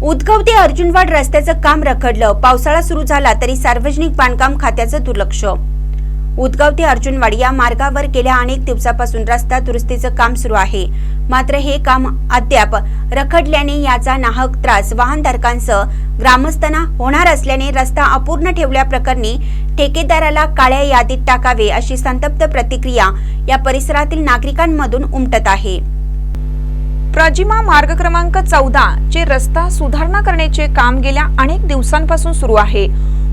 उदगाव ते अर्जुनवाड रस्त्याचं काम रखडलं। पावसाळा सुरू झाला तरी सार्वजनिक बांधकाम खात्याचं दुर्लक्ष। उदगाव ते अर्जुनवाड या मार्गावर गेल्या अनेक दिवसापासून रस्ता दुरुस्तीचं काम सुरू आहे, मात्र हे काम अद्याप रखडल्याने याचा नाहक त्रास वाहनधारकांसह ग्रामस्थांना होणार असल्याने रस्ता अपूर्ण ठेवल्याप्रकरणी ठेकेदाराला काळ्या यादीत टाकावे अशी संतप्त प्रतिक्रिया या परिसरातील नागरिकांमधून उमटत आहे। प्राजिमा मार्ग क्रमांक 14 चे रस्ता सुधारणा करण्याचे काम गेल्या अनेक दिवसांपासून सुरू आहे।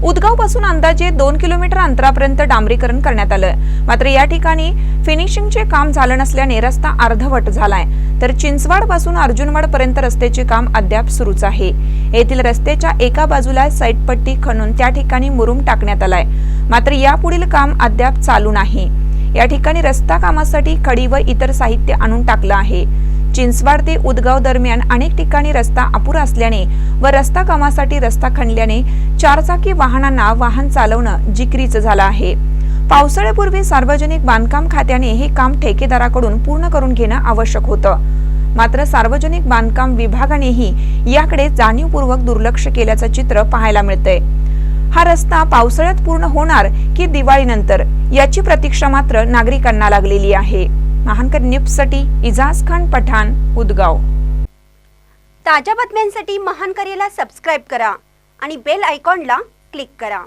उदगाव पासून अंदाजे 2 किलोमीटर अंतरापर्यंत डांबरीकरण करण्यात आलं, मात्र या ठिकाणी फिनिशिंगचे काम झालं नसल्याने रस्ता अर्धवट झालाय। तर चिंचवाड पासून अर्जुनवाड पर्यंत रस्त्याचे काम अद्याप सुरूच आहे। येथील रस्त्याच्या एका बाजूला साईडपट्टी खणून त्या ठिकाणी मुरुम टाकण्यात आलाय, मात्र यापुढील काम अद्याप चालू नाही। या ठिकाणी रस्ता कामासाठी खडी व इतर साहित्य आणून टाकलं आहे। चिंचवाड ते उदगाव दरम्यान अनेक ठिकाणी रस्ता अपुरा असल्याने व रस्ता कामासाठी रस्ता खणल्याने चारचाकी वाहनांना वाहन चालवणं जिकिरीचं झालं आहे। पावसाळ्यापूर्वी सार्वजनिक बांधकाम खात्याने हे काम ठेकेदाराकडून पूर्ण करून घेणं आवश्यक होतं, मात्र सार्वजनिक बांधकाम विभागानेही याकडे जाणीवपूर्वक दुर्लक्ष केल्याचं चित्र पाहायला मिळतंय। हा रस्ता पावसाळ्यात पूर्ण होणार की दिवाळीनंतर याची प्रतीक्षा मात्र नागरिकांना लागलेली आहे। महानकर न्यूजसाठी इजाज खान पठाण, उदगाव। ताज्या बातम्यांसाठी महानकरेला सबस्क्राइब करा आणि बेल आयकॉनला क्लिक करा।